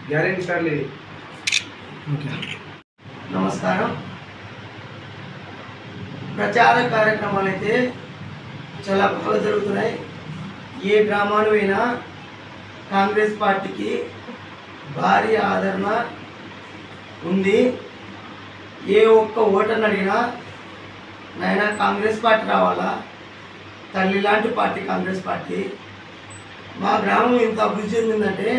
Guarantee కార్డులు ఇది. నమస్కారం. ప్రచార కార్యక్రమాలు అయితే చాలా బాగా జరుగుతున్నాయి. ఏ గ్రామాలు అయినా కాంగ్రెస్ పార్టీకి భారీ ఆదరణ ఉంది. ఏ ఒక్క ఓటర్ని అడిగినా నాయన కాంగ్రెస్ పార్టీ రావాలా, తల్లి లాంటి పార్టీ కాంగ్రెస్ పార్టీ. మా గ్రామం ఇంత అభివృద్ధి చెందిందంటే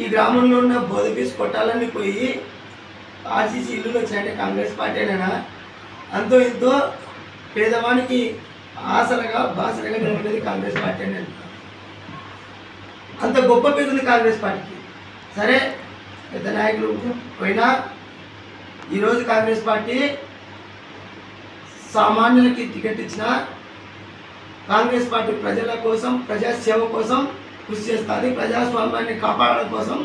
ఈ గ్రామంలో ఉన్న బోధపీస్ కొట్టాలన్నీ పోయి ఆర్సీసీ ఇల్లులు వచ్చాయంటే కాంగ్రెస్ పార్టీనైనా అంతో ఇంతో పేదవానికి ఆసరగా బాసరగా నిలబడేది కాంగ్రెస్ పార్టీ అని అంటారు. అంత గొప్ప పేరు ఉంది కాంగ్రెస్ పార్టీకి. సరే, పెద్ద నాయకులు పోయినా ఈరోజు కాంగ్రెస్ పార్టీ సామాన్యులకి టికెట్ ఇచ్చిన కాంగ్రెస్ పార్టీ ప్రజల కోసం, ప్రజాసేవ కోసం కృషి చేస్తుంది. ప్రజాస్వామ్యాన్ని కాపాడడం కోసం,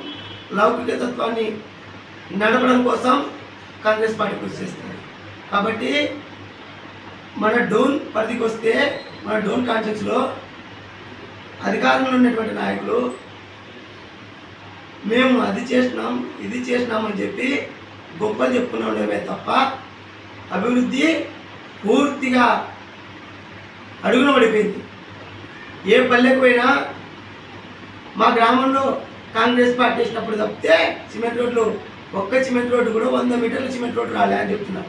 లౌకిక తత్వాన్ని నడపడం కోసం కాంగ్రెస్ పార్టీ కృషి చేస్తుంది. కాబట్టి మన డోన్ పరిధికి వస్తే, మన డోన్ కాన్స్టిట్యూన్సీలో అధికారంలో ఉన్నటువంటి నాయకులు మేము అది చేసినాం ఇది చేసినాం అని చెప్పి గొప్పలు చెప్పుకుని ఉండేవే తప్ప అభివృద్ధి పూర్తిగా అడుగున పడిపోయింది. ఏ పల్లెకు పోయినా మా గ్రామంలో కాంగ్రెస్ పార్టీ వేసినప్పుడు తప్పితే సిమెంట్ రోడ్లు, ఒక్క సిమెంట్ రోడ్డు కూడా 100 మీటర్ల సిమెంట్ రోడ్డు రాలే అని చెప్తున్నాం.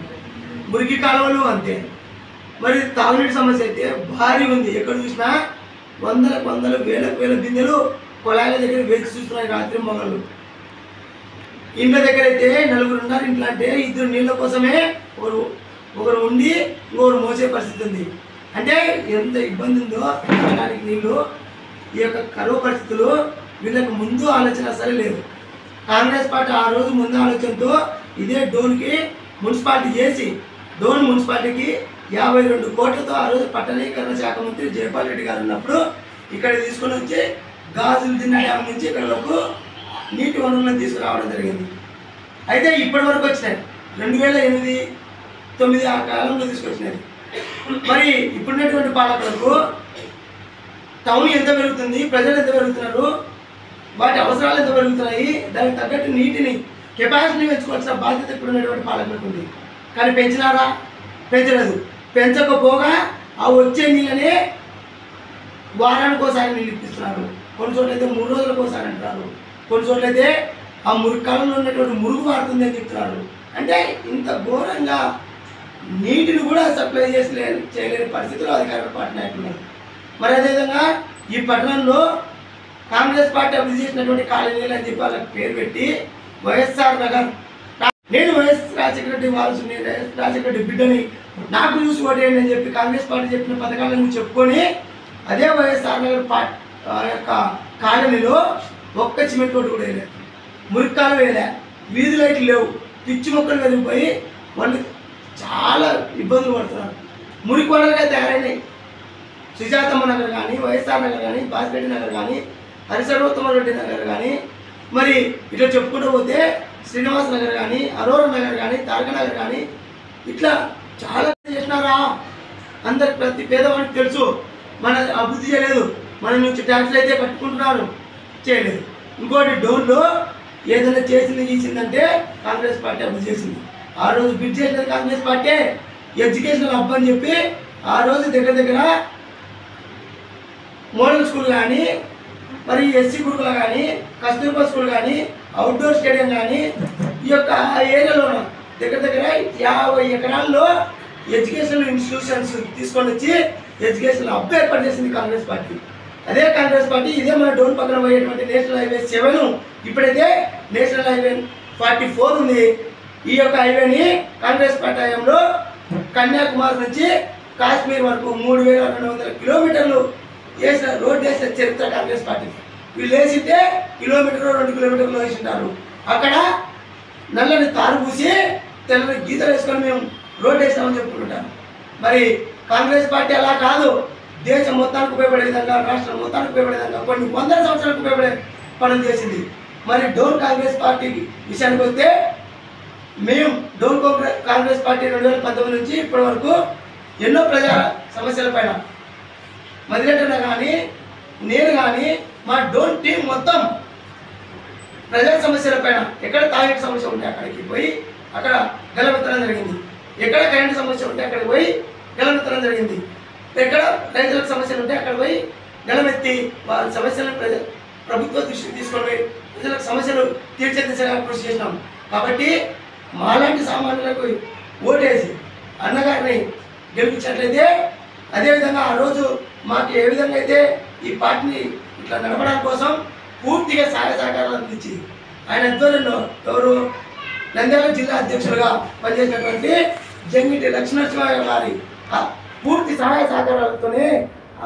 మురికి కాలువలు అంతే. మరి తాగునీటి సమస్య అయితే భారీ ఉంది. ఎక్కడ చూసినా వందల వేల బిందెలు పొలాల దగ్గర వేచి చూస్తున్నాయి రాత్రి మొగలు. ఇంట్లో దగ్గర అయితే 4 ఉన్నారు. ఇంట్లో అంటే 2 నీళ్ళ కోసమే ఒకరు ఉండి ఇంకొకరు మోసే పరిస్థితి ఉంది. అంటే ఎంత ఇబ్బంది ఉందో తాగడానికి నీళ్ళు. ఈ యొక్క కరువు పరిస్థితులు వీళ్ళకి ముందు ఆలోచన అసలు లేదు. కాంగ్రెస్ పార్టీ ఆ రోజు ముందు ఆలోచనతో ఇదే డోన్కి మున్సిపాలిటీ చేసి, డోన్ మున్సిపాలిటీకి 52 కోట్లతో ఆ రోజు పట్టణీకరణ శాఖ మంత్రి జయపాల్ రెడ్డి గారు ఉన్నప్పుడు ఇక్కడ తీసుకొని వచ్చి గాజులు తిన్న డ్యామ్ నుంచి ఇక్కడ వరకు నీటి వనరులను తీసుకురావడం జరిగింది. అయితే ఇప్పటి వరకు వచ్చినాయి 2008, 2009 ఆ కాలంలో తీసుకొచ్చినాయి. మరి ఇప్పుడున్నటువంటి పాలకులకు టౌన్ ఎంత పెరుగుతుంది, ప్రజలు ఎంత పెరుగుతున్నారు, వాటి అవసరాలు ఎంత పెరుగుతున్నాయి, దానికి తగ్గట్టు నీటిని కెపాసిటీని పెంచుకోవాల్సిన బాధ్యత ఇప్పుడున్నటువంటి పాలకులకు ఉంది. కానీ పెంచినారా? పెంచలేదు. పెంచకపోగా ఆ వచ్చే నీళ్ళనే వారానికి ఒకసారి నీళ్ళు ఇప్పిస్తున్నారు. కొన్ని చోట్ల అయితే 3 రోజులకు ఒకసారి అంటున్నారు. కొన్ని చోట్ల అయితే ఆ మురికాలంలో ఉన్నటువంటి మురుగు మారుతుంది అని చెప్తున్నారు. అంటే ఇంత ఘోరంగా నీటిని కూడా సప్లై చేయలేని పరిస్థితుల్లో అధికార పార్టీ నాయకులు. మరి అదేవిధంగా ఈ పట్టణంలో కాంగ్రెస్ పార్టీ అభివృద్ధి చేసినటువంటి కాలనీలు అని చెప్పి వాళ్ళకి పేరు పెట్టి వైఎస్ఆర్ నగర్, నేను వైఎస్ రాజశేఖర రెడ్డి వారసుని, రాజశేఖర రెడ్డి బిడ్డని, నాకు చూసి ఓటేయండి అని చెప్పి కాంగ్రెస్ పార్టీ చెప్పిన పథకాలను చెప్పుకొని అదే వైఎస్ఆర్ నగర్ యొక్క కాలనీలో ఒక్క సిమెంట్ రోడ్డు కూడా వేయలేదు, మురికాలు వేయలే, వీధి లైట్లు లేవు, పిచ్చి మొక్కలు వెదిగిపోయి వాళ్ళు చాలా ఇబ్బందులు పడుతున్నారు. మురికి వనరులుగా తయారైనాయి. సుజాతమ్మ నగర్ కానీ, వైఎస్ఆర్ నగర్ కానీ, బాసిరెడ్డి నగర్ కానీ, హరిసర్వోత్తమ రెడ్డి నగర్ కానీ, మరి ఇట్లా చెప్పుకుంటూ పోతే శ్రీనివాస నగర్ కానీ, అరోరా నగర్ కానీ, తారక నగర్ కానీ, ఇట్లా చాలా చేసినారా. అందరికి ప్రతి పేదవాడికి తెలుసు మన అభివృద్ధి చేయలేదు. మన నుంచి ట్యాక్స్లు అయితే కట్టుకుంటున్నారు, చేయలేదు. ఇంకోటి డోన్లో ఏదైనా చేసిందంటే కాంగ్రెస్ పార్టీ అభివృద్ధి చేసింది. ఆ రోజు బిడ్ చేసినది కాంగ్రెస్ పార్టీ. ఎడ్యుకేషనల్ హబ్ అని చెప్పి ఆ రోజు దగ్గర మోడల్ స్కూల్ కానీ, మరి ఎస్సీ గురుకుల కానీ, కస్తూర్బా స్కూల్ కానీ, అవుట్డోర్ స్టేడియం కానీ, ఈ యొక్క ఏరియాలో దగ్గర 50 ఎకరాల్లో ఎడ్యుకేషనల్ ఇన్స్టిట్యూషన్స్ తీసుకొని వచ్చి ఎడ్యుకేషనల్ హబ్ ఏర్పాటు చేసింది కాంగ్రెస్ పార్టీ. అదే కాంగ్రెస్ పార్టీ ఇదే మన డోన్ పక్కన పోయేటువంటి నేషనల్ హైవే 7, ఇప్పుడైతే నేషనల్ హైవే 44 ఉంది. ఈ యొక్క హైవేని కాంగ్రెస్ పార్టీ హయాంలో కన్యాకుమారి నుంచి కాశ్మీర్ వరకు 3200 కిలోమీటర్లు వేసిన రోడ్డు వేసిన చరిత్ర కాంగ్రెస్ పార్టీ. వీళ్ళు వేసింటే 1 కిలోమీటర్ 2 కిలోమీటర్లు వేసింటారు. అక్కడ నల్లని తారు పూసి తెల్లని గీతలు వేసుకొని మేము రోడ్డు వేసినామని చెప్పుకుంటాం. మరి కాంగ్రెస్ పార్టీ అలా కాదు. దేశం మొత్తానికి ఉపయోగపడే విధంగా, రాష్ట్రం మొత్తానికి ఉపయోగపడే విధంగా కొన్ని 100 సంవత్సరాలకు ఉపయోగపడే పనులు చేసింది. మరి డోన్ కాంగ్రెస్ పార్టీ విషయానికి వస్తే మేము డోన్ కాంగ్రెస్ పార్టీ 2019 నుంచి ఇప్పటి వరకు ఎన్నో ప్రజా సమస్యల పైన మదిరెడ్డి కానీ నేను కానీ మా డోన్ టీం మొత్తం ప్రజా సమస్యల పైన ఎక్కడ తాగిన సమస్య ఉంటే అక్కడికి పోయి అక్కడ గలమెత్తడం జరిగింది. ఎక్కడ కరెంటు సమస్య ఉంటే అక్కడికి పోయి గలమెత్తడం జరిగింది. ఎక్కడ రైతులకు సమస్యలు ఉంటే అక్కడ పోయి గలమెత్తి వాళ్ళ సమస్యలను ప్రభుత్వ దృష్టికి తీసుకొని పోయి ప్రజలకు సమస్యలు తీర్చే దిశగా కృషి చేసినాం. కాబట్టి మాలాంటి సామాన్యులకు ఓటేసి అన్నగారిని గెలిపించినట్లయితే అదేవిధంగా ఆ రోజు మాకు ఏ విధంగా అయితే ఈ పార్టీని ఇట్లా నడపడానికి కోసం పూర్తిగా సహాయ సహకారాలు అందించి ఆయన ఆధ్వర్యంలో ఎవరు నంద్యాల జిల్లా అధ్యక్షులుగా పనిచేసినటువంటి జంగిటి లక్ష్మీనరసింహ గారి పూర్తి సహాయ సహకారాలతోనే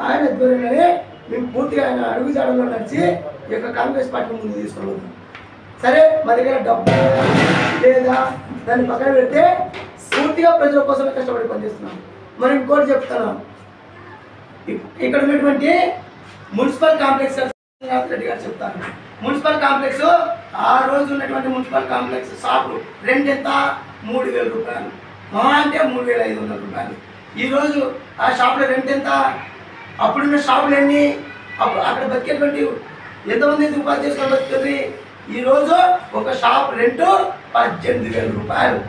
ఆయన ఆధ్వర్యంలోనే మేము పూర్తిగా ఆయన అడుగుజాడల్లో నడిచి ఈ యొక్క కాంగ్రెస్ పార్టీ ముందు తీసుకుని ఉన్నాం. సరే మా దగ్గర డబ్బు లేదా దాన్ని పక్కన పెడితే పూర్తిగా ప్రజల కోసమే కష్టపడి పనిచేస్తున్నాం. మరి ఇంకోటి చెప్తున్నాం, ఇక్కడ ఉన్నటువంటి మున్సిపల్ కాంప్లెక్స్ రెడ్డి గారు చెప్తాను. మున్సిపల్ కాంప్లెక్స్ ఆ రోజు ఉన్నటువంటి మున్సిపల్ కాంప్లెక్స్ షాపు రెంట్ ఎంత? 3,000 రూపాయలు, మహా అంటే 3,500 రూపాయలు. ఈరోజు ఆ షాపులో రెంట్ ఎంత? అప్పుడున్న షాపులు ఎన్ని? అక్కడ బతికేటువంటి ఎంతమంది ఉపాధి చేసుకొని బతుకుతుంది? ఈరోజు ఒక షాప్ రెంట్ 18,000 రూపాయలు,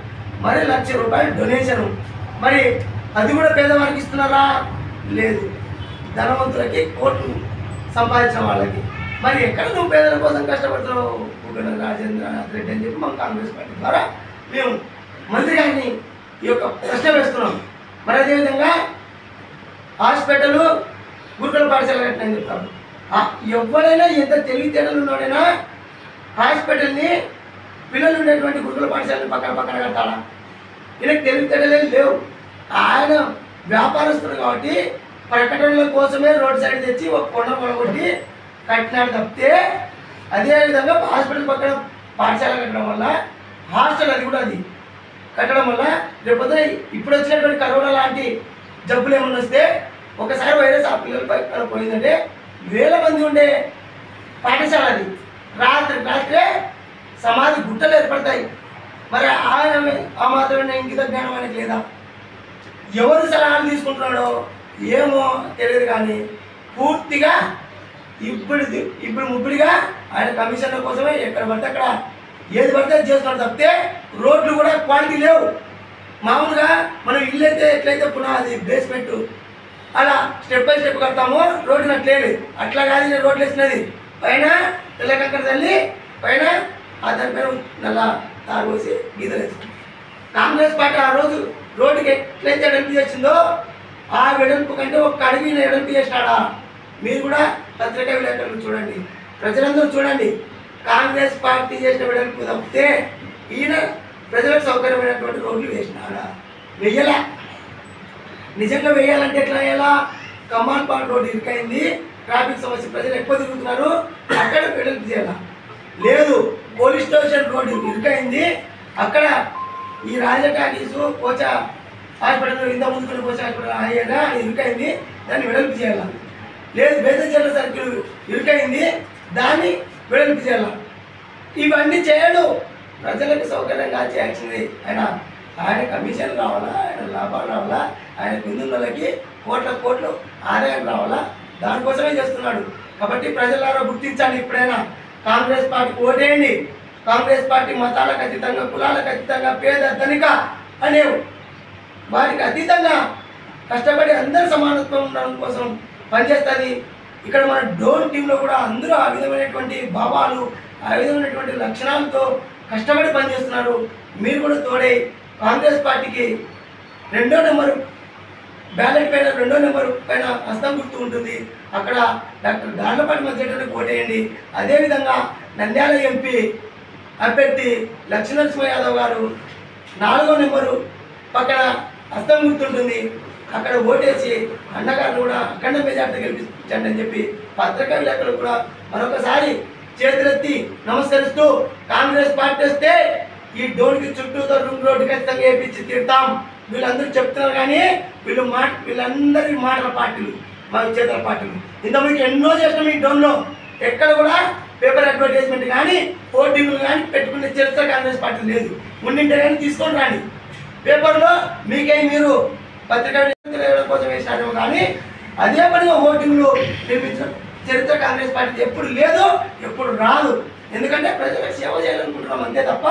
మరి 1,00,000 రూపాయలు డొనేషను. మరి అది కూడా పేదవారికి ఇస్తున్నారా? లేదు, ధనవంతులకి కోట్లు సంపాదించిన వాళ్ళకి. మరి ఎక్కడ నువ్వు పేదల కోసం కష్టపడుతున్నావు? బుగ్గన రాజేంద్రనాథ్ రెడ్డి అని చెప్పి మన కాంగ్రెస్ పార్టీ ద్వారా మేము మంత్రి గారిని ఈ యొక్క ప్రశ్న వేస్తున్నాం. మరి అదేవిధంగా హాస్పిటల్ గురుకుల పాఠశాల కట్టినని చెప్తారు. ఎవరైనా ఎంత తెలివితేటలు ఉన్నాడైనా హాస్పిటల్ని పిల్లలు ఉండేటువంటి గురుకుల పాఠశాలని పక్కన పక్కన కట్టాలా? ఈయనకు తెలివితేటలే లేవు. ఆయన వ్యాపారస్తుడు కాబట్టి ప్రకటనల కోసమే రోడ్ సైడ్ తెచ్చి ఒక కొండ కొట్టి కట్టినాడు తప్పితే, అదేవిధంగా హాస్పిటల్ పక్కన పాఠశాల కట్టడం వల్ల హాస్టల్ అది కూడా అది కట్టడం వల్ల లేకపోతే ఇప్పుడు వచ్చినటువంటి కరోనా లాంటి జబ్బులు ఏమన్నా వస్తే ఒకసారి వైరస్ ఆ పిల్లల పైన పోయిందంటే 1000 మంది ఉండే పాఠశాల అది రాత్రే సమాధి గుట్టలు ఏర్పడతాయి. మరి ఆ మాత్రమే ఇంకిత జ్ఞానం అనేది లేదా? ఎవరు సలహాలు తీసుకుంటున్నాడో ఏమో తెలియదు, కానీ పూర్తిగా ఇప్పుడు ముప్పిడిగా ఆయన కమిషన్ల కోసమే ఎక్కడ పడితే అక్కడ ఏది పడితే చేస్తున్నాడు తప్పితే రోడ్లు కూడా క్వాలిటీ లేవు. మామూలుగా మనం ఇల్లు అయితే ఎట్లయితే పునాది బేస్మెంట్ అలా స్టెప్ బై స్టెప్ కడతామో రోడ్డు అట్లేదు, అట్లా కాదు నేను రోడ్లు వేసినది. పైన తెల్లకక్కడ తల్లి పైన దానిపైన నల్ల తారు పోసి గీతలు వేస్తుంది. కాంగ్రెస్ పార్టీ ఆ రోజు రోడ్డుకి ఎట్లయితే వెడల్పు చేసిందో ఆ వెడల్పు కంటే ఒక అడుగు వెడల్పు చేసినాడా? మీరు కూడా పత్రికా విలేకరులు చూడండి, ప్రజలందరూ చూడండి. కాంగ్రెస్ పార్టీ చేసిన వెడల్పు తప్పితే ఈయన ప్రజలకు సౌకర్యమైనటువంటి రోడ్లు వేసినాడా? వెయ్యలా. నిజంగా వేయాలంటే ఎట్లా వేయాలా? కమాన్ పార్ట్ రోడ్డు ఇరుకైంది, ట్రాఫిక్ సమస్య, ప్రజలు ఎక్కువ తిరుగుతున్నారు, అక్కడ వెడల్పు చేయాలా? లేదు, పోలీస్ స్టేషన్ రోడ్డు ఇరుకైంది, అక్కడ ఈ రాజటాకీసు కోచా హాస్పిటల్ ఇంత ముందుకుని కోచా హాస్పిటల్ అయ్యేగా ఇరుకైంది, దాన్ని వెడల్పు చేయాలా? లేదు, బేదజల్ల సర్కిల్ ఇరుకైంది, దాన్ని వెడల్పు చేయాలా? ఇవన్నీ చేయడు. ప్రజలకు సౌకర్యంగా చేయాల్సింది ఆయన కమిషన్ రావాలా, ఆయన లాభాలు రావాలా, ఆయన కిందులకి కోట్లు ఆదాయం రావాలా, దానికోసమే చేస్తున్నాడు. కాబట్టి ప్రజలారా గుర్తించండి, ఇప్పుడైనా కాంగ్రెస్ పార్టీకి ఓటేయండి. కాంగ్రెస్ పార్టీ మతాలకు అతీతంగా, కులాలకు అతీతంగా, పేద ధనిక అనేవు వారికి అతీతంగా కష్టపడి అందరూ సమానత్వం ఉండడం కోసం పనిచేస్తుంది. ఇక్కడ మన డోన్ టీంలో కూడా అందరూ ఆ విధమైనటువంటి భావాలు, ఆ విధమైనటువంటి లక్షణాలతో కష్టపడి పనిచేస్తున్నారు. మీరు కూడా తోడై కాంగ్రెస్ పార్టీకి 2వ నెంబరు బ్యాలెట్ పైన 2వ నెంబరు పైన హస్తం గుర్తు ఉంటుంది, అక్కడ డాక్టర్ గార్లపాటి మధ్యలోకి ఓటేయండి. అదేవిధంగా నంద్యాల ఎంపీ అభ్యర్థి లక్ష్మీనరసింహ యాదవ్ గారు 4వ నెంబరు పక్కన హస్తం గుర్తుంటుంది, అక్కడ ఓటేసి అన్నగారిని కూడా అఖండ మెజార్టీ గెలిపించండి అని చెప్పి పత్రికా విలేకరులు కూడా మరొకసారి చేతులెత్తి నమస్కరిస్తూ, కాంగ్రెస్ పార్టీ వస్తే ఈ డోన్కి చుట్టూతో రింగ్ రోడ్డు ఖచ్చితంగా వేయించి తీరుతాం. వీళ్ళందరూ చెప్తున్నారు, కానీ వీళ్ళందరి మాటల పార్టీలు, మా చేతుల పార్టీలు. ఇంతమందికి ఎన్నో చేసినాం ఈ డోన్లో. ఎక్కడ కూడా పేపర్ అడ్వర్టైజ్మెంట్ కానీ హోర్డింగ్లు కానీ పెట్టుకునే చరిత్ర కాంగ్రెస్ పార్టీ లేదు. ఉండింటే కానీ తీసుకొని రాండి. పేపర్లో మీకే మీరు పత్రికా కోసం వేసినారేమో, కానీ అదే పనిగా హోర్డింగ్లు నిర్మించిన చరిత్ర కాంగ్రెస్ పార్టీ ఎప్పుడు లేదు, ఎప్పుడు రాదు. ఎందుకంటే ప్రజలకు సేవ చేయాలనుకుంటున్నాం అంతే తప్ప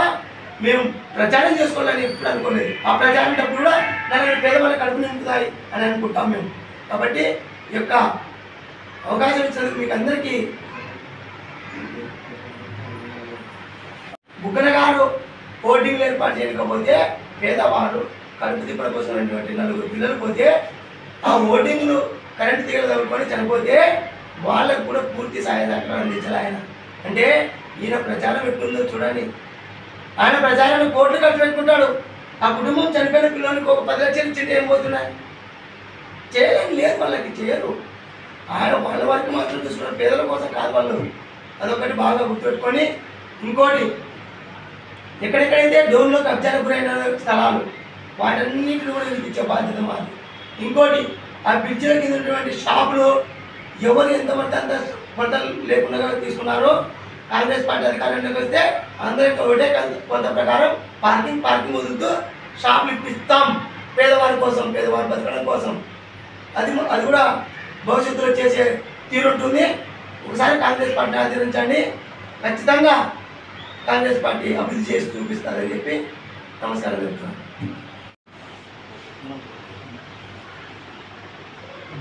మేము ప్రచారం చేసుకోవాలని ఎప్పుడు అనుకోలేదు. ఆ ప్రచారం డబ్బులు కూడా నలుగురు పేదవాళ్ళకి కడుపు నింపుతాయి అని అనుకుంటాం మేము. కాబట్టి ఈ యొక్క అవకాశం ఇచ్చినందుకు మీకు అందరికీ బుగ్గన గారు హోర్డింగ్లు ఏర్పాటు చేయకపోతే పేదవారు కడుపు తిప్పల కోసం నలుగురు పిల్లలు పోతే ఆ హోర్డింగ్లు కరెంటు తీగలు తగులుకొని చనిపోతే వాళ్ళకు కూడా పూర్తి సహాయ సహకారం అందించాలి ఆయన. అంటే ఈయన ప్రచారం ఎట్లుందో చూడండి. ఆయన ప్రచారాన్ని కోట్లు ఖర్చు పెట్టుకుంటాడు. ఆ కుటుంబం చనిపోయిన పిల్లలకి ఒక 10 లక్షలు ఇచ్చింటే ఏం పోతున్నాయి? చేయలేని లేదు, వాళ్ళకి చేయరు. ఆయన వాళ్ళ వారికి మాత్రం చూసుకున్నారు, పేదల కోసం కాదు వాళ్ళు. అదొకటి బాగా గుర్తుపెట్టుకొని, ఇంకోటి ఎక్కడెక్కడైతే డోన్లో కబ్జాలకు గురైన స్థలాలు వాటన్నింటిని కూడా వినిపించే బాధ్యత మాది. ఇంకోటి ఆ బ్రిడ్జిల కింద ఉన్నటువంటి షాపులు ఎవరు ఎంతమంది అంత పంటలు లేకుండా తీసుకున్నారో కాంగ్రెస్ పార్టీ అధికారంలోకి వస్తే అందరికీ ఒకటే కొంత ప్రకారం పార్కింగ్ వదులుతూ షాపులు ఇప్పిస్తాం పేదవారి కోసం, పేదవారి బతకడం కోసం. అది కూడా భవిష్యత్తులో చేసే తీరుంటుంది. ఒకసారి కాంగ్రెస్ పార్టీ ఆచరించండి, ఖచ్చితంగా కాంగ్రెస్ పార్టీ అభివృద్ధి చేసి చూపిస్తారని చెప్పి నమస్కారం చెప్తున్నాను.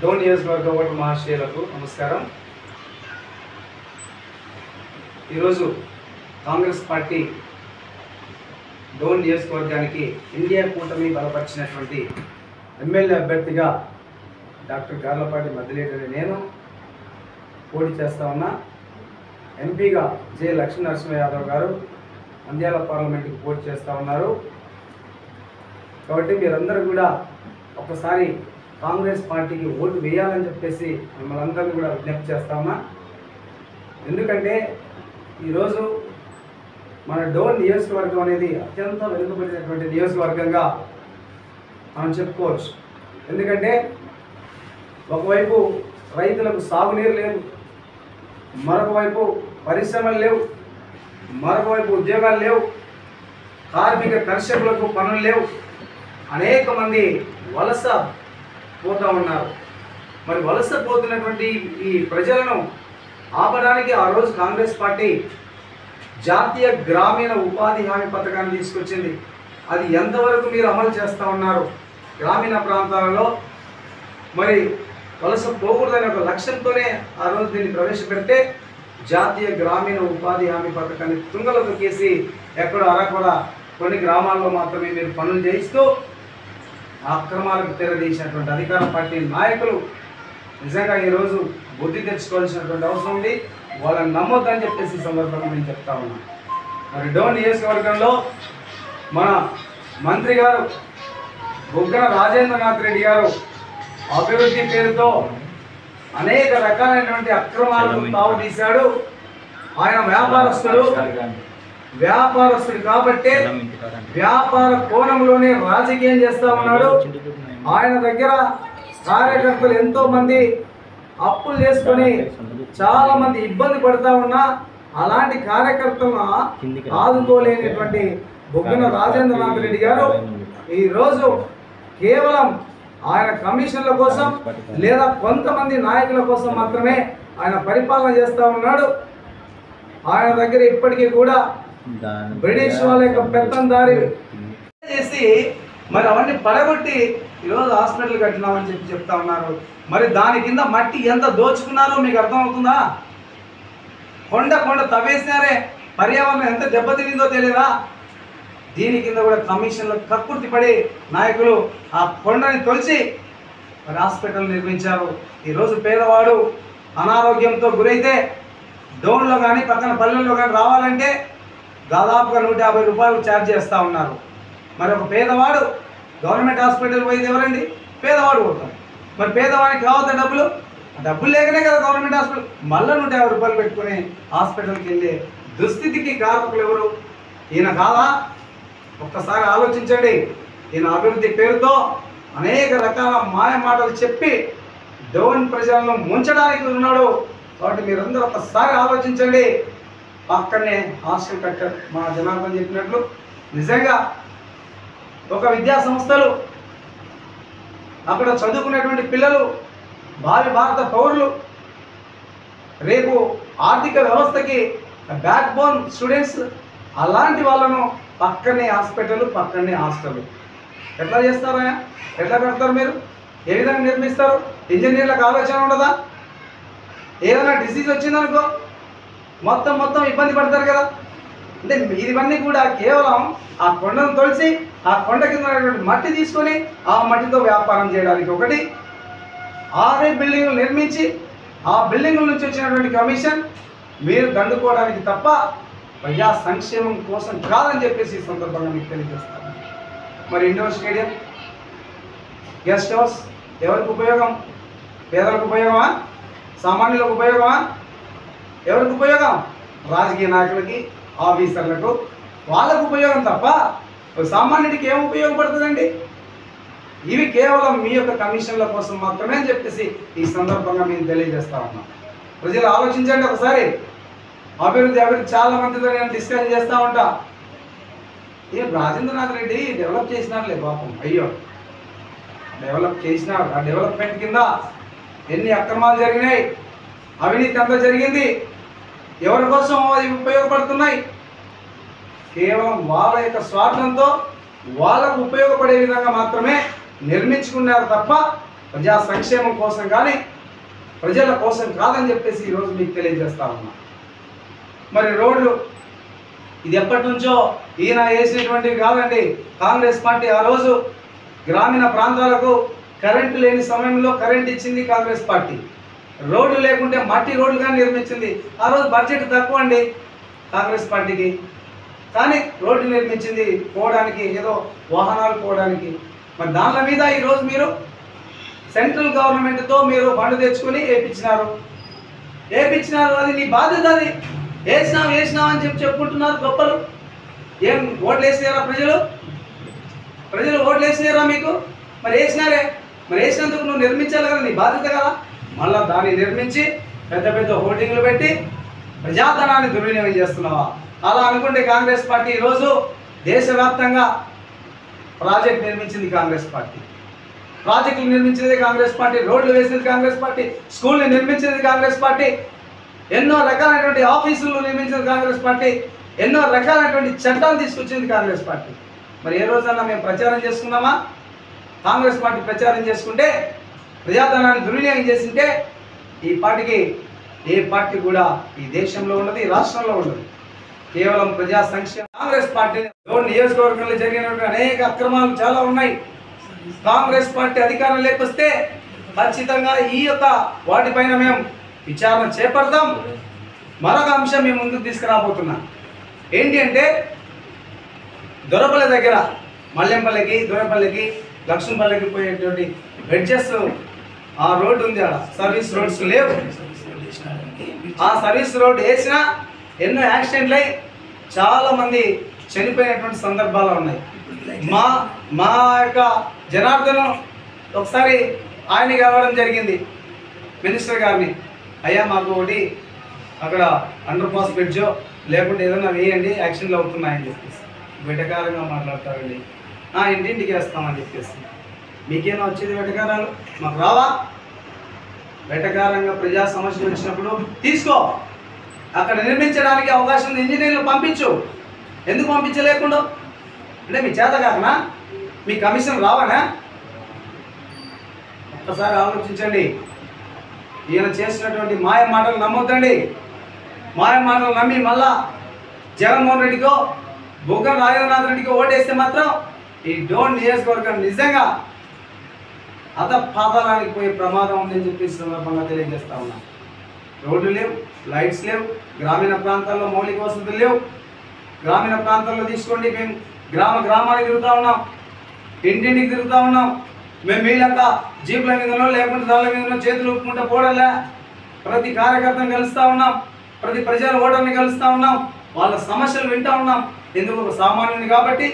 డోన్ నియోజకవర్గ ఓటర్ మహాశయులకు నమస్కారం. ఈరోజు కాంగ్రెస్ పార్టీ డోన్ నియోజకవర్గానికి ఇండియా కూటమి బలపరిచినటువంటి ఎమ్మెల్యే అభ్యర్థిగా డాక్టర్ గార్లపాటి మద్దిలేటి నేను పోటీ చేస్తా ఉన్నా. ఎంపీగా జె లక్ష్మీ నరసింహ యాదవ్ గారు నంద్యాల పార్లమెంట్కి పోటీ చేస్తూ ఉన్నారు. కాబట్టి మీరందరూ కూడా ఒకసారి కాంగ్రెస్ పార్టీకి ఓటు వేయాలని చెప్పేసి మిమ్మల్ని అందరినీ కూడా విజ్ఞప్తి చేస్తా ఉన్నా. ఎందుకంటే ఈరోజు మన డోన్ నియోజకవర్గం అనేది అత్యంత వెనుకబడినటువంటి నియోజకవర్గంగా మనం చెప్పుకోవచ్చు. ఎందుకంటే ఒకవైపు రైతులకు సాగునీరు లేదు, మరొక వైపు పరిశ్రమలు లేవు, మరొక వైపు ఉద్యోగాలు లేవు, కర్షకులకు పనులు లేవు, అనేక మంది వలస పోతూ ఉన్నారు. మరి వలస పోతున్నటువంటి ఈ ప్రజలను ఆపడానికి ఆ రోజు కాంగ్రెస్ పార్టీ జాతీయ గ్రామీణ ఉపాధి హామీ పథకాన్ని తీసుకొచ్చింది. అది ఎంతవరకు మీరు అమలు చేస్తూ ఉన్నారు? గ్రామీణ ప్రాంతాలలో మరి వలస పోకూడదనే ఒక లక్ష్యంతోనే ఆ రోజు దీన్ని ప్రవేశపెడితే జాతీయ గ్రామీణ ఉపాధి హామీ పథకాన్ని తుంగలో తొక్కేసి ఎక్కడో అరకొర కొన్ని గ్రామాల్లో మాత్రమే మీరు పనులు చేయిస్తూ అక్రమాలకు తెరదీసినటువంటి అధికార పార్టీ నాయకులు నిజంగా ఈరోజు బుద్ధి తెచ్చుకోవాల్సినటువంటి అవసరం ఉంది. వాళ్ళని నమ్మొద్దని చెప్పేసి ఈ సందర్భంగా నేను చెప్తా ఉన్నాను. మరి డోన్ నియోజకవర్గంలో మన మంత్రి గారు బుగ్గన రాజేంద్రనాథ్ రెడ్డి గారు అభివృద్ధి పేరుతో అనేక రకాలైనటువంటి అక్రమాలకు తావు తీశాడు. ఆయన వ్యాపారస్తుడు కాబట్టే వ్యాపార కోణంలోనే రాజకీయం చేస్తా ఉన్నాడు. ఆయన దగ్గర కార్యకర్తలు ఎంతో మంది అప్పులు చేసుకొని చాలా మంది ఇబ్బంది పడుతూ ఉన్నా అలాంటి కార్యకర్తలను ఆదుకోలేనటువంటి బుగ్గన రాజేంద్రనాథ్ రెడ్డి గారు ఈరోజు కేవలం ఆయన కమిషన్ల కోసం లేదా కొంతమంది నాయకుల కోసం మాత్రమే ఆయన పరిపాలన చేస్తూ ఉన్నాడు. ఆయన దగ్గర ఇప్పటికీ కూడా బ్రిటిష్ వాళ్ళ యొక్క పెత్తందారి చేసి మరి అవన్నీ పడగొట్టి ఈరోజు హాస్పిటల్ కట్టినామని చెప్తా ఉన్నారు. మరి దాని కింద మట్టి ఎంత దోచుకున్నారో మీకు అర్థమవుతుందా? కొండ తవ్వేసినారే, పర్యావరణం ఎంత దెబ్బతినిందో తెలియదా? దీని కింద కూడా కమిషన్లు కక్కుర్తి పడి నాయకులు ఆ కొండని తొలిచి మరి హాస్పిటల్ నిర్మించారు. ఈరోజు పేదవాడు అనారోగ్యంతో గురైతే డోన్లో కానీ పక్కన పల్లెల్లో కానీ రావాలంటే దాదాపుగా 150 రూపాయలు ఛార్జ్ చేస్తూ ఉన్నారు. మరి ఒక పేదవాడు గవర్నమెంట్ హాస్పిటల్ పోయింది ఎవరండి? పేదవాడు పోతాడు. మరి పేదవాడికి కావాల్సిన డబ్బులు లేకనే కదా గవర్నమెంట్ హాస్పిటల్ మళ్ళీ 150 రూపాయలు పెట్టుకుని హాస్పిటల్కి వెళ్ళే దుస్థితికి కారకులు ఎవరు? ఈయన కాదా? ఒక్కసారి ఆలోచించండి. ఈయన అభివృద్ధి పేరుతో అనేక రకాల మాయ మాటలు చెప్పి డోన్ ప్రజలను ముంచడానికి ఉన్నాడు. కాబట్టి మీరందరూ ఒక్కసారి ఆలోచించండి. పక్కనే హాస్టల్ కట్టారు మా జనార్దన్ చెప్పినట్లు. నిజంగా ఒక విద్యా సంస్థలు అక్కడ చదువుకునేటువంటి పిల్లలు భావి భారత పౌరులు రేపు ఆర్థిక వ్యవస్థకి బ్యాక్ బోన్ స్టూడెంట్స్, అలాంటి వాళ్ళను పక్కనే హాస్పిటల్, పక్కనే హాస్టల్ ఎట్లా చేస్తారా? ఎట్లా పెడతారు మీరు? ఏ విధంగా నిర్మిస్తారు? ఇంజనీర్లకు ఆలోచన ఉండదా? ఏదైనా డిసీజ్ వచ్చిందనుకో మొత్తం ఇబ్బంది పడతారు కదా. అంటే ఇవన్నీ కూడా కేవలం ఆ కొండను తొలిసి ఆ కొండ కింద ఉన్నటువంటి మట్టి తీసుకొని ఆ మట్టితో వ్యాపారం చేయడానికి ఒకటి, 6 బిల్డింగులు నిర్మించి ఆ బిల్డింగుల నుంచి వచ్చినటువంటి కమిషన్ మీరు దండుకోవడానికి తప్ప ప్రజా సంక్షేమం కోసం కాదని చెప్పేసి ఈ సందర్భంగా మీకు తెలియజేస్తాను. మరి ఇండోర్ స్టేడియం, గెస్ట్ హౌస్ ఎవరికి ఉపయోగం? పేదలకు ఉపయోగమా? సామాన్యులకు ఉపయోగమా? ఎవరికి ఉపయోగం? రాజకీయ నాయకులకి, ఆఫీసర్లకు, వాళ్ళకు ఉపయోగం తప్ప సామాన్యుడికి ఏం ఉపయోగపడుతుందండి? ఇవి కేవలం మీ యొక్క కమిషన్ల కోసం మాత్రమే అని చెప్పేసి ఈ సందర్భంగా మేము తెలియజేస్తా ఉన్నాం. ప్రజలు ఆలోచించండి ఒకసారి. అభివృద్ధి చాలా మందితో నేను డిస్కషన్ చేస్తూ ఉంటా. ఏం రాజేంద్రనాథ్ రెడ్డి డెవలప్ చేసినారులే పాపం, అయ్యో డెవలప్ చేసినారు. ఆ డెవలప్మెంట్ కింద ఎన్ని అక్రమాలు జరిగినాయి, అవినీతి అంతా జరిగింది. ఎవరి కోసం అవి ఉపయోగపడుతున్నాయి? కేవలం వాళ్ళ యొక్క స్వార్థంతో వాళ్ళకు ఉపయోగపడే విధంగా మాత్రమే నిర్మించుకున్నారు తప్ప ప్రజా సంక్షేమం కోసం కానీ ప్రజల కోసం కాదని చెప్పేసి ఈరోజు మీకు తెలియజేస్తా ఉన్నా. మరి రోడ్లు ఇది ఎప్పటి నుంచో ఈయన వేసినటువంటివి కాదండి. కాంగ్రెస్ పార్టీ ఆ రోజు గ్రామీణ ప్రాంతాలకు కరెంటు లేని సమయంలో కరెంట్ ఇచ్చింది కాంగ్రెస్ పార్టీ. రోడ్లు లేకుంటే మట్టి రోడ్లుగా నిర్మించింది. ఆ రోజు బడ్జెట్ తక్కువ అండి కాంగ్రెస్ పార్టీకి, కానీ రోడ్డు నిర్మించింది పోవడానికి, ఏదో వాహనాలు పోవడానికి. మరి దానిల మీద ఈరోజు మీరు సెంట్రల్ గవర్నమెంట్తో మీరు ఫండ్ తెచ్చుకొని వేయించినారు. అది నీ బాధ్యత. అది వేసినాం అని చెప్పుకుంటున్నారు గొప్పలు. ఏం ఓట్లు వేసినారా ప్రజలు ఓట్లు వేసినారా మీకు? మరి వేసినారే, మరి వేసినందుకు నువ్వు నిర్మించాలి కదా, నీ బాధ్యత కదా. మళ్ళీ దాన్ని నిర్మించి పెద్ద హోర్డింగ్లు పెట్టి ప్రజాధనాన్ని దుర్వినియోగం చేస్తున్నావా? అలా అనుకుంటే కాంగ్రెస్ పార్టీ ఈరోజు దేశవ్యాప్తంగా ప్రాజెక్ట్ నిర్మించింది కాంగ్రెస్ పార్టీ, ప్రాజెక్టులు నిర్మించినది కాంగ్రెస్ పార్టీ, రోడ్లు వేసినది కాంగ్రెస్ పార్టీ, స్కూల్ని నిర్మించినది కాంగ్రెస్ పార్టీ, ఎన్నో రకాలైనటువంటి ఆఫీసులు నిర్మించినది కాంగ్రెస్ పార్టీ, ఎన్నో రకాలైనటువంటి చట్టాలు తీసుకొచ్చింది కాంగ్రెస్ పార్టీ. మరి ఏ రోజన్నా మేము ప్రచారం చేసుకున్నామా? కాంగ్రెస్ పార్టీ ప్రచారం చేసుకుంటే, ప్రజాధనాన్ని దుర్వినియోగం చేసింటే ఈ పార్టీకి ఏ పార్టీ కూడా ఈ దేశంలో ఉండదు, ఈ రాష్ట్రంలో ఉండదు. కేవలం ప్రజా సంక్షేమ కాంగ్రెస్ పార్టీ నియోజకవర్గంలో జరిగినటువంటి అనేక అక్రమాలు చాలా ఉన్నాయి. కాంగ్రెస్ పార్టీ అధికారం లేకొస్తే ఖచ్చితంగా ఈ యొక్క వాటిపైన మేము విచారణ చేపడతాం. మరొక అంశం మేము ముందుకు తీసుకురాబోతున్నాం. ఏంటి అంటే దొరపల్లి దగ్గర మల్లెంపల్లికి, దొరపల్లికి, లక్ష్మపల్లికి పోయేటువంటి బ్రిడ్జెస్, ఆ రోడ్డు ఉంది, ఆడ సర్వీస్ రోడ్స్ లేవు. ఆ సర్వీస్ రోడ్ వేసినా ఎన్నో యాక్సిడెంట్లు అయి చాలామంది చనిపోయినటువంటి సందర్భాలు ఉన్నాయి. మా యొక్క జనార్దనం ఒకసారి ఆయన కలవడం జరిగింది, మినిస్టర్ గారిని. అయ్యా మాకు ఒకటి అక్కడ అండర్ పాస్ బ్రిడ్జో లేకుంటే ఏదైనా వేయండి, యాక్సిడెంట్లు అవుతున్నాయని చెప్పేసి వెటకారంగా మాట్లాడతారండి. ఇంటింటికి వేస్తామని చెప్పేసి. మీకేమో వచ్చేది వెటకారాలు, మాకు రావా? వెటకారంగా ప్రజా సమస్యలు వచ్చినప్పుడు తీసుకో, అక్కడ నిర్మించడానికి అవకాశం ఉంది, ఇంజనీర్లు పంపించు. ఎందుకు పంపించలేకుండా? అంటే మీ చేత కాకనా? మీ కమిషన్ రావానా? ఒక్కసారి ఆలోచించండి. ఈయన చేసినటువంటి మాయ మాటలు నమ్మొద్దండి. మాయ మాటలు నమ్మి మళ్ళా జగన్మోహన్ రెడ్డికో, బుగ్గన రాజేంద్రనాథ్ రెడ్డికో ఓటేస్తే మాత్రం ఈ డోన్ నియోజకవర్గం నిజంగా అధపాతాళానికి పోయే ప్రమాదం ఉందని చెప్పేసి సందర్భంగా తెలియజేస్తా ఉన్నాం. రోడ్లు లేవు, లైట్స్ లేవు, గ్రామీణ ప్రాంతాల్లో మౌలిక వసతులు లేవు. గ్రామీణ ప్రాంతాల్లో తీసుకోండి, మేము గ్రామానికి తిరుగుతూ ఉన్నాం, ఇంటింటికి తిరుగుతూ ఉన్నాం. మేము వీళ్ళక జీపుల మీదనో లేకుంటే దాళ్ళ మీదనో చేతులు ఊపుకుంటూ పోవడంలే. ప్రతి కార్యకర్తను కలుస్తూ ఉన్నాం, ప్రతి ప్రజల ఓటర్ని కలుస్తూ ఉన్నాం, వాళ్ళ సమస్యలు వింటూ ఉన్నాం. ఎందుకు? ఒక సామాన్యుని కాబట్టి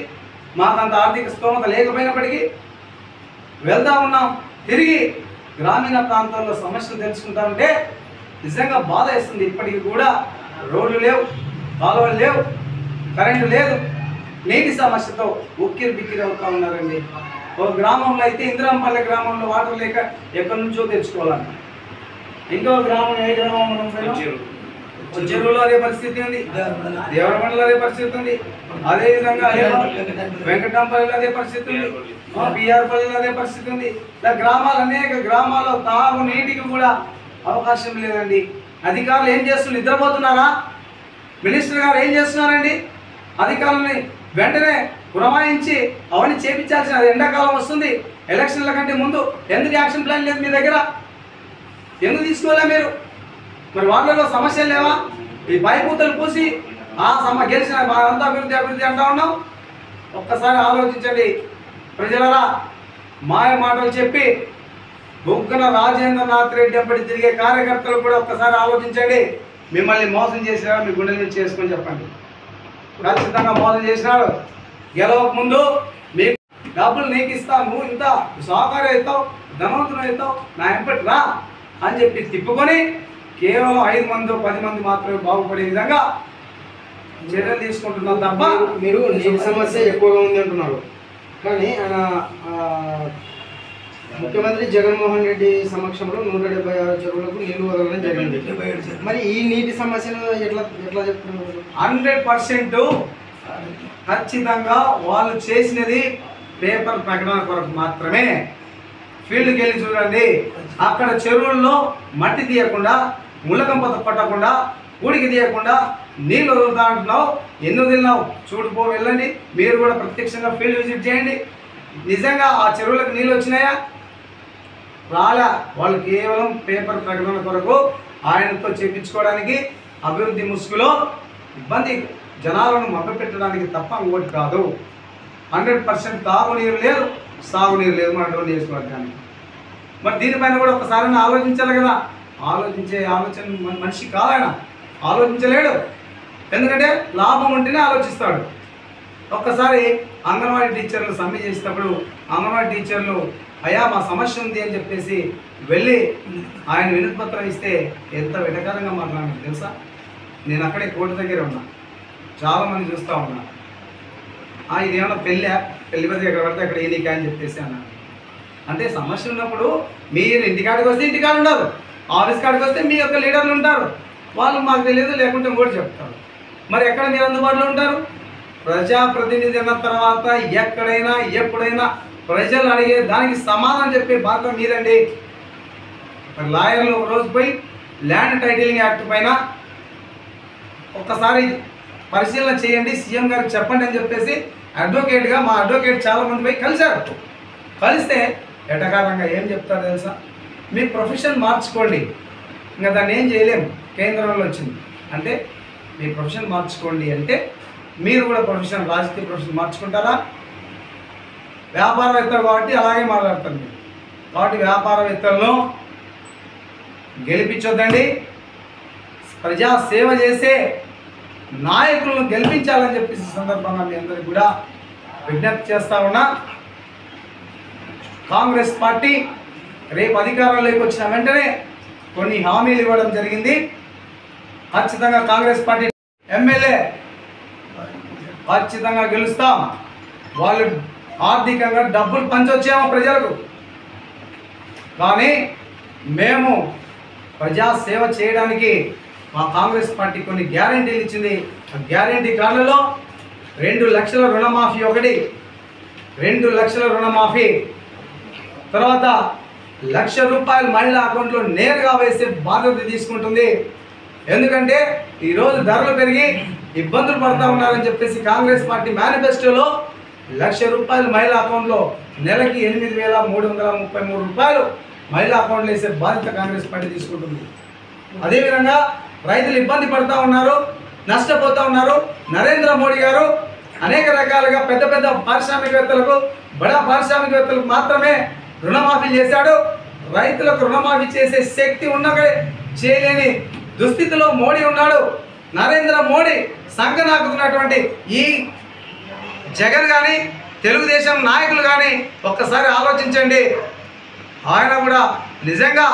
మాకంత ఆర్థిక స్తోమత లేకపోయినప్పటికీ వెళ్తూ ఉన్నాం. తిరిగి గ్రామీణ ప్రాంతాల్లో సమస్యలు తెలుసుకుంటా ఉంటే నిజంగా బాధ వేస్తుంది. ఇప్పటికీ కూడా రోడ్లు లేవు, కాలువలు లేవు, కరెంటు లేదు, నీటి సమస్యతో ఉక్కిరి బిక్కిరి అవుతూ ఉన్నారండి. ఒక గ్రామంలో అయితే ఇంద్రాంపల్లి గ్రామంలో వాటర్ లేక ఎక్కడి నుంచో తెచ్చుకోవాలంట. ఇంకో గ్రామం, ఏ గ్రామం చెరువులో అదే పరిస్థితి ఉంది, దేవరమండలో అదే పరిస్థితి ఉంది, అదేవిధంగా వెంకటాంపల్లిలో అదే పరిస్థితి ఉంది, బిఆర్పల్లిలో అదే పరిస్థితి ఉంది. ఇలా గ్రామాలు అనేక గ్రామాల్లో తాగు నీటికి కూడా అవకాశం లేదండి. అధికారులు ఏం చేస్తున్నారు? నిద్రపోతున్నారా? మినిస్టర్ గారు ఏం చేస్తున్నారండి? అధికారులని వెంటనే పురమాయించి అవన్నీ చేపించాల్సిన, ఎండాకాలం వస్తుంది, ఎలక్షన్ల కంటే ముందు ఎందుకు యాక్షన్ ప్లాన్ లేదు మీ దగ్గర? ఎందుకు తీసుకోలే మీరు? మరి వాళ్ళలో సమస్యలు లేవా? ఈ పైపూతలు పూసి గెలిచిన అంతా అభివృద్ధి అభివృద్ధి అంటా ఉన్నాం. ఒక్కసారి ఆలోచించండి ప్రజలరా. మాయ మాటలు చెప్పి బొగ్గన రాజేంద్రనాథ్ రెడ్డి అప్పటి తిరిగే కార్యకర్తలు కూడా ఒక్కసారి ఆలోచించండి. మిమ్మల్ని మోసం చేసినా మీ గుండెల మీద చేసుకొని చెప్పండి. ఖచ్చితంగా మోసం చేసినాడు. గెలవక ముందు మీకు డబ్బులు నీకు ఇస్తాను, నువ్వు ఇంత సహకారం అవుతావు, ధనవంతులు అవుతావు, నా ఎంపటి రా అని చెప్పి తిప్పుకొని కేవలం 5 మంది 10 మంది మాత్రమే బాగుపడే విధంగా చర్యలు తీసుకుంటున్నాం తప్ప. మీరు నీటి సమస్య ఎక్కువగా ఉంది అంటున్నారు, కానీ ఆయన ముఖ్యమంత్రి జగన్మోహన్ రెడ్డి సమక్షంలో 176 చెరువులకు నీళ్లు వదలడం జరిగింది. మరి ఈ నీటి సమస్యను ఎట్లా ఎట్లా చెప్తున్నారు? 100% ఖచ్చితంగా వాళ్ళు చేసినది పేపర్ ప్రకటన కొరకు మాత్రమే. ఫీల్డ్కి వెళ్ళి చూడండి, అక్కడ చెరువుల్లో మట్టి తీయకుండా, ముళ్ళకంపత పట్టకుండా, ఊడికి తీయకుండా నీళ్ళు వదులుతా అంటున్నావు. ఎందుకు తిన్నావు? చూడుపో, వెళ్ళండి. మీరు కూడా ప్రత్యక్షంగా ఫీల్డ్ విజిట్ చేయండి. నిజంగా ఆ చెరువులకు నీళ్ళు వచ్చినాయా? రాలే. వాళ్ళు కేవలం పేపర్ ప్రకటన కొరకు ఆయనతో చేపించుకోవడానికి, అభివృద్ధి ముసుగులో ఇబ్బంది జనాలను మభ్యపెట్టడానికి తప్ప ఇంకోటి కాదు. 100% తాగునీరు లేదు, సాగునీరు లేదు మన డోన్ నియోజకవర్గానికి. మరి దీనిపైన కూడా ఒకసారి ఆలోచించాలి కదా. ఆలోచించే ఆలోచన మనిషి కాదైనా, ఆలోచించలేడు. ఎందుకంటే లాభం ఉంటేనే ఆలోచిస్తాడు. ఒక్కసారి అంగన్వాడీ టీచర్లు సమ్మె చేసినప్పుడు అంగన్వాడీ టీచర్లు అయ్యా మా సమస్య ఉంది అని చెప్పేసి వెళ్ళి ఆయన వినతిపత్రం ఇస్తే ఎంత వెటకారంగా మాట్లాడారు తెలుసా? నేను అక్కడే కోర్టు దగ్గర ఉన్నా, చాలామంది చూస్తూ ఉన్నా. ఇదేమన్నా పెళ్లి పత్రిక ఎక్కడ పడితే అక్కడ ఏనికా అని చెప్పేసి అన్నాను. అంటే సమస్య ఉన్నప్పుడు మీరు ఇంటికాడికి వస్తే ఇంటికాడ ఉండరు, ఆఫీస్ కాడికి వస్తే మీ యొక్క లీడర్లు ఉంటారు. వాళ్ళు మాకు తెలియదు లేకుంటే కూడా చెప్తారు. మరి ఎక్కడ మీరు అందుబాటులో ఉంటారు? ప్రజాప్రతినిధి అన్న తర్వాత ఎక్కడైనా ఎప్పుడైనా ప్రజలు అడిగే దానికి సమాధానం చెప్పే బాధ్యత మీదండి. మరి లాయర్లు ఒక రోజు పోయి ల్యాండ్ టైటిలింగ్ యాక్ట్ పైన ఒక్కసారి పరిశీలన చేయండి, సీఎం గారికి చెప్పండి అని చెప్పేసి అడ్వకేట్గా మా అడ్వకేట్ చాలామంది పోయి కలిశారు. కలిస్తే ఎటకారంగా ఏం చెప్తారు తెలుసా? మీ ప్రొఫెషన్ మార్చుకోండి, ఇంకా దాన్ని ఏం చేయలేము, కేంద్రంలో వచ్చింది అంటే మీ ప్రొఫెషన్ మార్చుకోండి అంటే మీరు కూడా ప్రొఫెషన్, రాజకీయ ప్రొఫెషన్ మార్చుకుంటారా? వ్యాపారవేత్తలు కాబట్టి అలాగే మాట్లాడతారు మీరు. కాబట్టి వ్యాపారవేత్తలను గెలిపించొద్దండి. ప్రజా సేవ చేసే నాయకులను గెలిపించాలని చెప్పేసి సందర్భంగా మీ అందరికీ కూడా విజ్ఞప్తి చేస్తా ఉన్నా. కాంగ్రెస్ పార్టీ రేపు అధికారంలోకి వచ్చిన వెంటనే కొన్ని హామీలు ఇవ్వడం జరిగింది. ఖచ్చితంగా కాంగ్రెస్ పార్టీ ఎమ్మెల్యే ఖచ్చితంగా గెలుస్తాం. వాళ్ళు ఆర్థికంగా డబ్బులు పంచొచ్చాము ప్రజలకు, కానీ మేము ప్రజా సేవ చేయడానికి మా కాంగ్రెస్ పార్టీ కొన్ని గ్యారెంటీలు ఇచ్చింది. ఆ గ్యారెంటీ కార్డులలో 2 లక్షల రుణమాఫీ, 2 లక్షల రుణమాఫీ, తర్వాత ₹1,00,000 మహిళా అకౌంట్లో నేరుగా వేసే బాధ్యత తీసుకుంటుంది. ఎందుకంటే ఈరోజు ధరలు పెరిగి ఇబ్బందులు పడుతూ ఉన్నారని చెప్పేసి కాంగ్రెస్ పార్టీ మేనిఫెస్టోలో ₹1,00,000 మహిళా అకౌంట్లో నెలకి ₹8,333 మహిళా అకౌంట్లో వేసే బాధ్యత కాంగ్రెస్ పార్టీ తీసుకుంటుంది. అదేవిధంగా రైతులు ఇబ్బంది పడుతూ ఉన్నారు, నష్టపోతూ ఉన్నారు. నరేంద్ర మోడీ గారు అనేక రకాలుగా పెద్ద పెద్ద పారిశ్రామికవేత్తలకు, బడా పారిశ్రామికవేత్తలకు మాత్రమే రుణమాఫీ చేశాడు. రైతులకు రుణమాఫీ చేసే శక్తి ఉన్నదే చేయలేని దుస్థితిలో మోడీ ఉన్నాడు. నరేంద్ర మోడీ సంకనాకుతున్నటువంటి ఈ జగన్ కానీ తెలుగుదేశం నాయకులు కానీ ఒక్కసారి ఆలోచించండి. ఆయన కూడా నిజంగా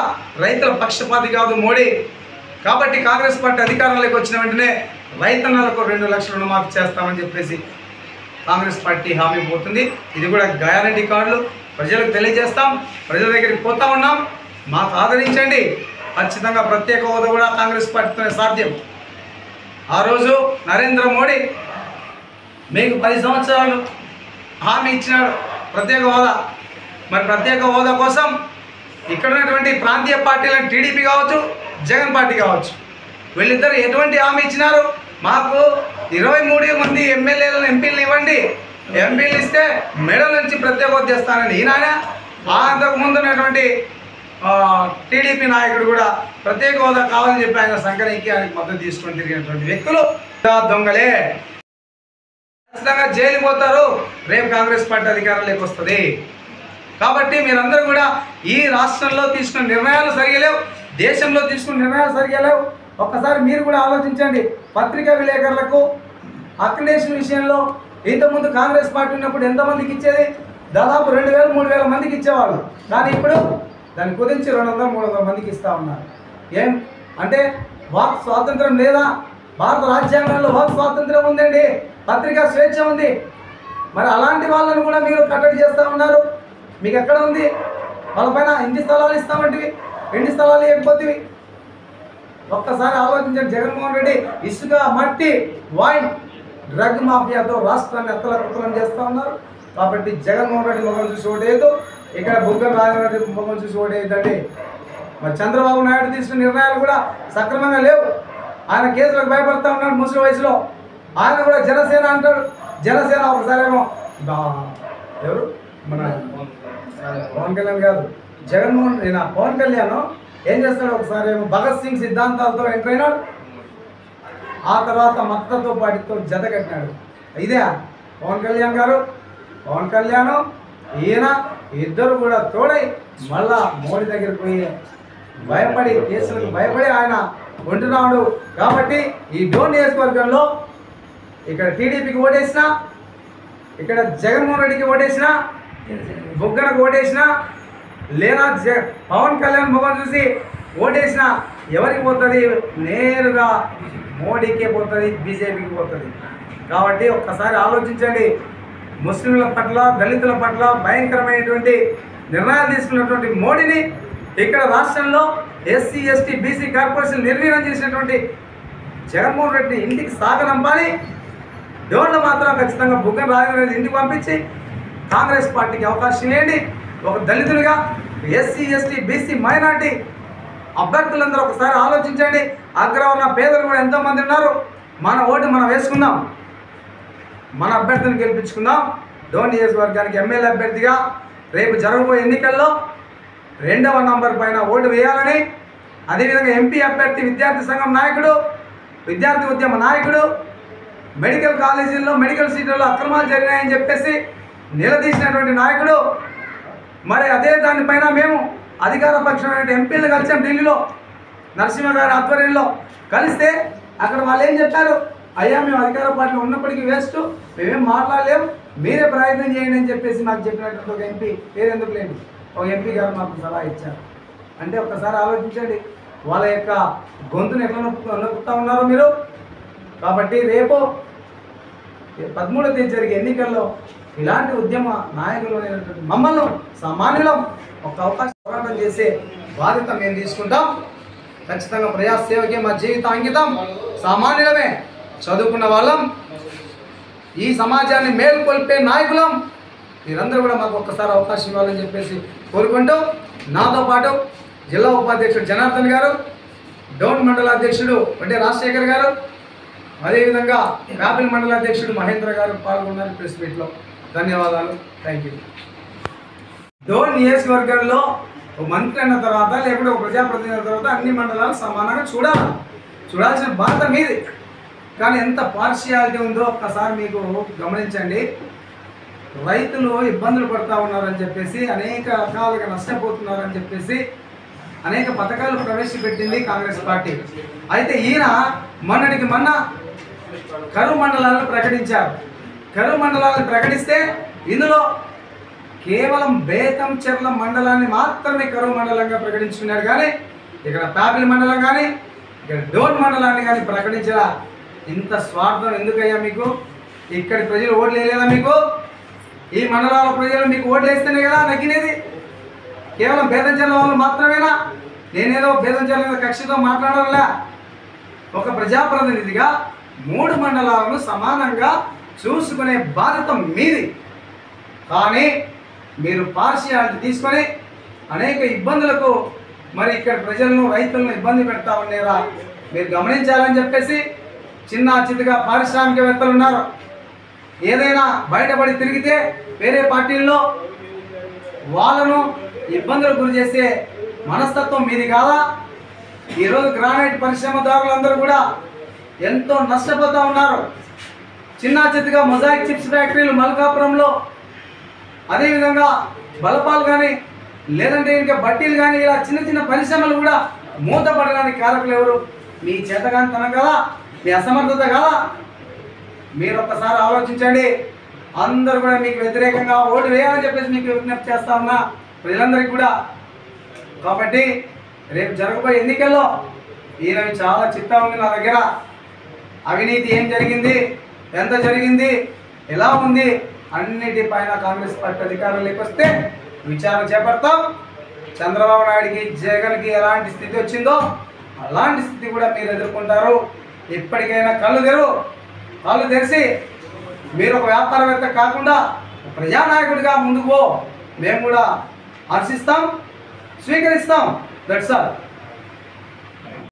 రైతుల పక్షపాతి కాదు మోడీ. కాబట్టి కాంగ్రెస్ పార్టీ అధికారంలోకి వచ్చిన వెంటనే రైతన్నలకు 2 లక్షల రుణమాఫీ చేస్తామని చెప్పేసి కాంగ్రెస్ పార్టీ హామీ పోతుంది. ఇది కూడా గ్యారంటీ కార్డులు ప్రజలకు తెలియజేస్తాం. ప్రజల దగ్గరికి పోతా ఉన్నాం, మాకు ఆదరించండి. ఖచ్చితంగా ప్రత్యేక హోదా కూడా కాంగ్రెస్ పార్టీతోనే సాధ్యం. ఆ రోజు నరేంద్ర మోడీ మీకు 10 సంవత్సరాలు హామీ ఇచ్చినాడు ప్రత్యేక హోదా. మరి ప్రత్యేక హోదా కోసం ఇక్కడ ఉన్నటువంటి ప్రాంతీయ పార్టీలను టీడీపీ కావచ్చు, జగన్ పార్టీ కావచ్చు, వీళ్ళిద్దరు ఎటువంటి హామీ ఇచ్చినారు? మాకు 23 మంది ఎమ్మెల్యేలను ఎంపీలను ఇవ్వండి, ఎంపీలు ఇస్తే మెడల్ నుంచి ప్రత్యేక హోదా చేస్తానని ఈయన. అంతకు ముందు ఉన్నటువంటి టీడీపీ నాయకుడు కూడా ప్రత్యేక హోదా కావాలని చెప్పి ఆయన సంకరానికి ఆయనకు మద్దతు తీసుకొని తిరిగినటువంటి వ్యక్తులు దొంగలే. ఖచ్చితంగా జైలు పోతారు రేపు కాంగ్రెస్ పార్టీ అధికారంలోకి వస్తుంది. కాబట్టి మీరందరూ కూడా ఈ రాష్ట్రంలో తీసుకున్న నిర్ణయాలు సరిగలేవు, దేశంలో తీసుకున్న నిర్ణయాలు సరిగలేవు. ఒక్కసారి మీరు కూడా ఆలోచించండి. పత్రికా విలేకరులకు అక్రిడేషన్ విషయంలో ఇంతకుముందు కాంగ్రెస్ పార్టీ ఉన్నప్పుడు ఎంతమందికి ఇచ్చేది? దాదాపు 2000-3000 మందికి ఇచ్చేవాళ్ళు. కానీ ఇప్పుడు దాన్ని కుదించి 200-300 మందికి ఇస్తూ ఉన్నారు. ఏం అంటే వాక్ స్వాతంత్రం లేదా? భారత రాజ్యాంగంలో వాక్ స్వాతంత్రం ఉందండి, పత్రికా స్వేచ్ఛ ఉంది. మరి అలాంటి వాళ్ళను కూడా మీరు కట్టడి చేస్తూ ఉన్నారు. మీకు ఎక్కడ ఉంది? వాళ్ళపైన ఇంటి స్థలాలు ఇస్తామంటివి, ఇంటి స్థలాలు ఇవ్వకపోతే. ఒక్కసారి ఆలోచించండి. జగన్మోహన్ రెడ్డి ఇసుక, మట్టి, వైన్, డ్రగ్ మాఫియాతో రాష్ట్రాన్ని అత్తలకుత్తలం చేస్తూ ఉన్నారు. కాబట్టి జగన్మోహన్ రెడ్డి ముఖం చూసి ఓటేయద్దు, ఇక్కడ బుగ్గన రాజరెడ్డి ముఖం చూసి ఓటేయద్దండి. మరి చంద్రబాబు నాయుడు తీసుకున్న నిర్ణయాలు కూడా సక్రమంగా లేవు. ఆయన కేసులకు భయపడతా ఉన్నాడు ముసలి వయసులో. ఆయన కూడా జనసేన అంటాడు. జనసేన ఒకసారేమో ఎవరు మన పవన్ కళ్యాణ్ గారు, పవన్ కళ్యాణ్ ఏం చేస్తాడు? ఒకసారి ఏమో భగత్ సింగ్ సిద్ధాంతాలతో ఎంటర్ అయినాడు, ఆ తర్వాత మత్తతో పాటితో జత కట్టినాడు. ఇదే పవన్ కళ్యాణ్ గారు, పవన్ కళ్యాణ్ ఈయన ఇద్దరు కూడా తోడై మళ్ళా మోడీ దగ్గరికి పోయి భయపడి, కేసులకు భయపడి ఆయన ఉంటున్నాడు. కాబట్టి ఈ డోన్ నియోజకవర్గంలో ఇక్కడ టీడీపీకి ఓటేసినా, ఇక్కడ జగన్మోహన్ రెడ్డికి ఓటేసినా, బుగ్గనకు ఓటేసినా, లేదా పవన్ కళ్యాణ్ ముఖం చూసి ఓటేసినా ఎవరికి పోతుంది? నేరుగా మోడీకే పోతుంది, బీజేపీకి పోతుంది. కాబట్టి ఒక్కసారి ఆలోచించండి. ముస్లింల పట్ల, దళితుల పట్ల భయంకరమైనటువంటి నిర్ణయాలు తీసుకున్నటువంటి మోడీని ఇక్కడ రాష్ట్రంలో ఎస్సీ, ఎస్టీ, బీసీ కార్పొరేషన్ నిర్వీర్యం చేసినటువంటి జగన్మోహన్ రెడ్డి ఇంటికి సాగనంపాలి. డోన్లో మాత్రం ఖచ్చితంగా బుగ్గన రాజేంద్ర ఇంటికి పంపించి కాంగ్రెస్ పార్టీకి అవకాశం ఇవ్వండి. ఒక దళితులుగా ఎస్సీ, ఎస్టీ, బీసీ, మైనార్టీ అభ్యర్థులందరూ ఒకసారి ఆలోచించండి. అగ్రవర్ణ పేదలు కూడా ఎంతోమంది ఉన్నారు. మన ఓటు మనం వేసుకుందాం, మన అభ్యర్థిని గెలిపించుకుందాం. డోన్ నియోజకవర్గానికి ఎమ్మెల్యే అభ్యర్థిగా రేపు జరగబోయే ఎన్నికల్లో 2వ నంబర్ పైన ఓటు వేయాలని, అదేవిధంగా ఎంపీ అభ్యర్థి విద్యార్థి సంఘం నాయకుడు, విద్యార్థి ఉద్యమ నాయకుడు, మెడికల్ కాలేజీల్లో మెడికల్ సీట్లలో అక్రమాలు జరిగాయని చెప్పేసి నిలదీసినటువంటి నాయకుడు. మరి అదే దానిపైన మేము అధికార పక్షమైన ఎంపీలు కలిసాం ఢిల్లీలో, నరసింహ గారి ఆధ్వర్యంలో కలిస్తే అక్కడ వాళ్ళు ఏం చెప్పారు? అయ్యా మేము అధికార పార్టీలో ఉన్నప్పటికీ వేస్ట్, మేమేం మాట్లాడలేము, మీరే ప్రయత్నం చేయండి అని చెప్పేసి మాకు చెప్పినటువంటి ఒక ఎంపీ, పేరెందుకు లేండి, ఒక ఎంపీ గారు మాకు సలహా ఇచ్చారు. అంటే ఒక్కసారి ఆలోచించండి వాళ్ళ యొక్క గొంతును ఎట్లా నొక్కుతూ ఉన్నారో మీరు. కాబట్టి రేపు 13వ తేదీ జరిగే ఎన్నికల్లో ఇలాంటి ఉద్యమ నాయకులు అనేటువంటి మమ్మల్ని సామాన్యులం ఒక అవకాశం పోరాటం చేసే బాధ్యత మేము తీసుకుంటాం. ఖచ్చితంగా ప్రజాసేవకే మా జీవిత అంకితం. సామాన్యులమే, చదువుకున్న వాళ్ళం, ఈ సమాజాన్ని మేలుకొల్పే నాయకులం. మీరందరూ కూడా మాకు ఒక్కసారి అవకాశం ఇవ్వాలని చెప్పేసి కోరుకుంటూ, నాతో పాటు జిల్లా ఉపాధ్యక్షుడు జనార్దన్ గారు, డోన్ మండల అధ్యక్షుడు అంటే రాజశేఖర్ గారు, అదేవిధంగా యాపిల్ మండల అధ్యక్షుడు మహేంద్ర గారు పాల్గొన్నారు ప్రెస్ మీట్లో. ధన్యవాదాలు. Thank you. డోన్ నియోజకవర్గంలో ఒక మంత్రి అన్న తర్వాత, లేకుంటే ఒక ప్రజాప్రతినిధి అయిన తర్వాత అన్ని మండలాలు సమానంగా చూడాల్సిన బాధ్యత మీది. కానీ ఎంత పార్షియాలిటీ ఉందో ఒక్కసారి మీకు గమనించండి. రైతులు ఇబ్బందులు పడుతూ ఉన్నారని చెప్పేసి, అనేక రకాలుగా నష్టపోతున్నారని చెప్పేసి అనేక పథకాలు ప్రవేశపెట్టింది కాంగ్రెస్ పార్టీ. అయితే ఈయన మొన్నటికి మొన్న కరువు మండలాలను ప్రకటించారు. కరువు మండలాలను ప్రకటిస్తే ఇందులో కేవలం బేతంచెర్ల మండలాన్ని మాత్రమే కరువు మండలంగా ప్రకటించుకున్నారు. కానీ ఇక్కడ ప్యాపిల్ మండలం కానీ, ఇక్కడ డోన్ మండలాన్ని కానీ ప్రకటించరా? ఇంత స్వార్థం ఎందుకయ్యా మీకు? ఇక్కడి ప్రజలు ఓట్లు వేయలేదా మీకు? ఈ మండలాల ప్రజలు మీకు ఓట్లు వేస్తేనే కదా నగ్గినేది. కేవలం బేతంచెర్ల వాళ్ళు మాత్రమేనా? నేనేదో బేతంచెర్ల మీద కక్షతో మాట్లాడాలా? ఒక ప్రజాప్రతినిధిగా 3 మండలాలను సమానంగా చూసుకునే బాధ్యత మీది. కానీ మీరు పార్షియాలిటీ తీసుకొని అనేక ఇబ్బందులకు మరి ఇక్కడ ప్రజలను రైతులను ఇబ్బంది పెడతా ఉండేలా మీరు గమనించాలని చెప్పేసి చిన్న చిన్నగా పారిశ్రామికవేత్తలు ఉన్నారు. ఏదైనా బయటపడి తిరిగితే వేరే పార్టీల్లో వాళ్ళను ఇబ్బందులకు గురి చేసే మనస్తత్వం మీది కాదా? ఈరోజు గ్రానైట్ పరిశ్రమదారులందరూ కూడా ఎంతో నష్టపోతూ ఉన్నారు. చిన్న చిన్నగా మొజాయిక్ చిప్స్ ఫ్యాక్టరీలు మల్కాపురంలో, అదేవిధంగా బలపాలు కానీ లేదంటే ఇంకా బట్టీలు కానీ ఇలా చిన్న చిన్న పరిశ్రమలు కూడా మూతపడడానికి కారకులు ఎవరు? మీ చేతగానితనం కదా, మీ అసమర్థత కదా? మీరు ఒక్కసారి ఆలోచించండి. అందరూ కూడా మీకు వ్యతిరేకంగా ఓటు వేయాలని చెప్పేసి మీకు విజ్ఞప్తి చేస్తా ఉన్నా ప్రజలందరికీ కూడా. కాబట్టి రేపు జరగబోయే ఎన్నికల్లో ఈయనవి చాలా చిట్టా ఉంది నా దగ్గర. అవినీతి ఏం జరిగింది, ఎంత జరిగింది, ఎలా ఉంది, అన్నిటిపైన కాంగ్రెస్ పార్టీ అధికారంలోకి వస్తే విచారణ చేపడతాం. చంద్రబాబు నాయుడికి జగన్కి ఎలాంటి స్థితి వచ్చిందో అలాంటి స్థితి కూడా మీరు ఎదుర్కొంటారు. ఇప్పటికైనా కళ్ళు తెరిచి మీరు ఒక వ్యాపారవేత్త కాకుండా ప్రజానాయకుడిగా ముందుకు మేము కూడా హర్షిస్తాం, స్వీకరిస్తాం. That's all.